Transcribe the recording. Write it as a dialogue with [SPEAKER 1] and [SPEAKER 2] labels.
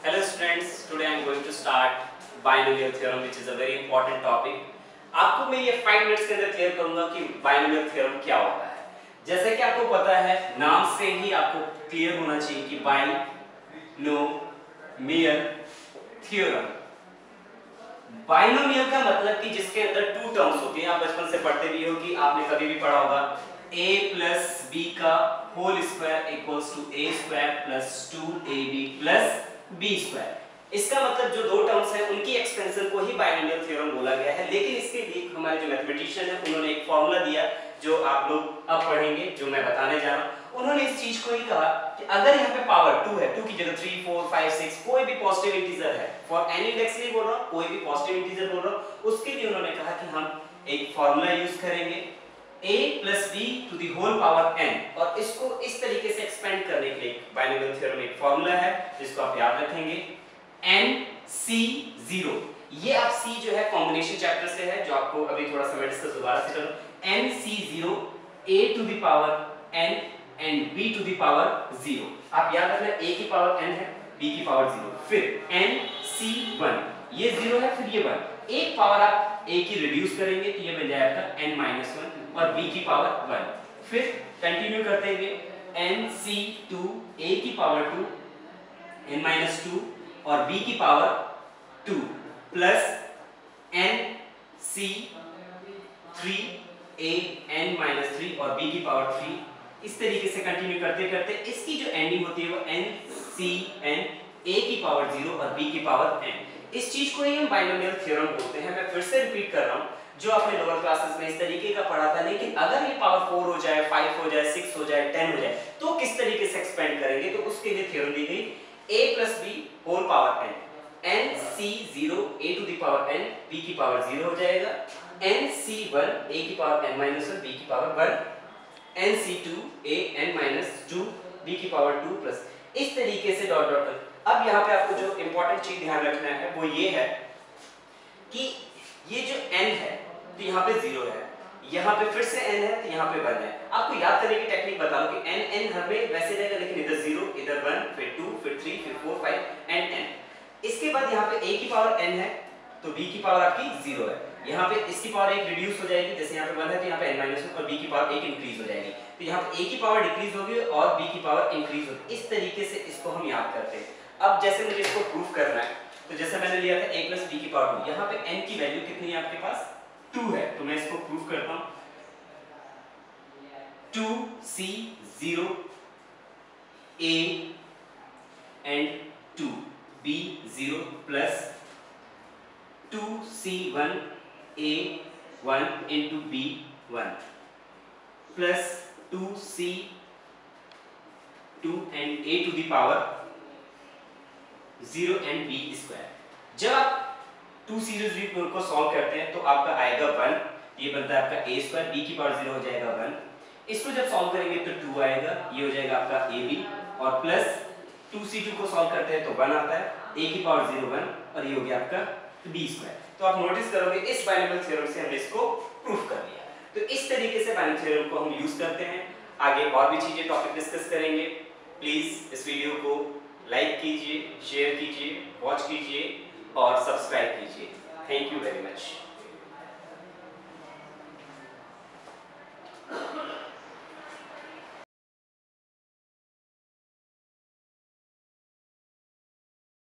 [SPEAKER 1] Hello students, today I am going to start binomial theorem which is a very important topic. आपको मैं ये 5 minutes के अंदर clear करूंगा कि binomial theorem क्या होता है। जैसे कि आपको पता है, नाम से ही आपको क्लियर होना चाहिए कि binomial theorem। बाइनोमियल का मतलब कि जिसके अंदर टू टर्म्स होती हैं। आप बचपन से पढ़ते भी हो कि आपने कभी भी पढ़ा होगा a प्लस बी का whole square equals to a square plus 2ab plus b square. इसका मतलब जो दो टर्म्स हैं उनकी एक्सपेंशन को ही बाइनोमियल थ्योरम बोला गया है। लेकिन इसके लिए हमारे जो मैथमेटिशियन है उन्होंने एक फॉर्मूला दिया जो आप लोग अब पढ़ेंगे, जो मैं बताने जा रहा हूं। उन्होंने इस चीज को ही कहा कि अगर यहाँ पे पावर 2 है, 2 की जगह 3 4 5 6 कोई भी पॉजिटिव इंटीजर है, फॉर एनी इंडेक्स नहीं बोल रहा हूं, कोई भी पॉजिटिव इंटीजर बोल रहा हूं, उसके लिए उन्होंने कहा कि हम एक फॉर्मूला यूज करेंगे a plus b to the whole power n, और इसको इस तरीके से एक्सपेंड करने के लिए बाइनोमियल थ्योरम एक फॉर्मूला है जिसको आप याद रखेंगे NC0। ये आप C जो है कॉम्बिनेशन चैप्टर से है, जो आपको अभी थोड़ा सा मैं डिस्कस दोबारा से करूं। NC0 a to the power n and b to the power 0। आप याद रखना a की पावर n है, b की पावर 0, फिर NC1 ये 0 है, फिर ये 1। एक पावर आप a की रिड्यूस करेंगे तो ये बन जाएगा n-1 और b की पावर 1। फिर कंटिन्यू करते हुए NC2 a की पावर 2 n-2 और b की power 2 plus NC3 a n-3 और b की पावर 3। इस तरीके से कंटिन्यू करते करते इसकी जो एंडिंग होती है वो NCn a की पावर 0 और b की पावर n। इस चीज को ही हम बाइनोमियल थ्योरम बोलते हैं। मैं फिर से रिपीट कर रहा हूं, जो आपने लोअर क्लासेस में इस तरीके का पढ़ा था। लेकिन अगर ये पावर 4 हो जाए, 5 हो जाए, 6 हो जाए, 10 हो जाए तो किस तरीके से एक्सपेंड करेंगे, तो उसके लिए थ्योरम दी गई a plus b whole power n। NC0 a to the power n, b की पावर 0 हो जाएगा। NC1 a की पावर n-1, b की power 1। NC2 a n-2 b की पावर 2 प्लस इस तरीके से डॉट डॉट। अब यहाँ पे आपको जो इंपॉर्टेंट चीज ध्यान रखना है वो ये है कि ये जो n है तो यहाँ पे 0 है, यहाँ पे फिर से n है तो यहाँ पे 1 है। आपको याद करने की टेक्निक बता दूं कि n हमें वैसे रहेगा, लेकिन इधर 0, इधर 1, फिर 2, फिर 3, फिर 4, 5 एंड n। इसके बाद यहाँ पे a की पावर n है तो b की पावर आपकी 0 है। यहाँ पे इसकी पावर 1 रिड्यूस हो जाएगी, जैसे यहाँ पे 1 है तो यहाँ पे n-1 और b की पावर 1 इंक्रीज हो जाएगी, तो यहाँ पे a की पावर डिक्रीज होगी और b की पावर इंक्रीज होगी। इस तरीके से इसको हम याद करते हैं। अब जैसे मुझे इसको प्रूफ करना है तो जैसे मैंने लिया था a plus b की पावर 2, यहाँ पे n की वैल्यू कितनी है आपके पास 2 है, तो मैं इसको प्रूफ करता हूँ। 2C0 a and 2 b0 plus 2C1 a1 into b1 plus 2C2 and a to the power 0 and b square. जब आप 2C0 को सॉल्व करते हैं तो आपका आएगा 1, ये बनता है आपका a स्क्वायर, b की पावर 0 हो जाएगा 1। इसको जब सॉल्व करेंगे तो 2 आएगा, ये हो जाएगा आपका ab, और प्लस 2C2 को सॉल्व करते हैं तो 1 आता है, a की पावर 0 1 और ये हो गया आपका b स्क्वायर। तो आप नोटिस करोगे इस बाइनोमियल थ्योरम से हमने इसको प्रूफ कर लिया। तो इस तरीके से बाइनोमियल थ्योरम को हम यूज करते हैं। आगे और भी चीजें टॉपिक डिस्कस करेंगे। प्लीज इस वीडियो को लाइक कीजिए, शेयर कीजिए, वॉच कीजिए और सब्सक्राइब कीजिए। Thank you very much.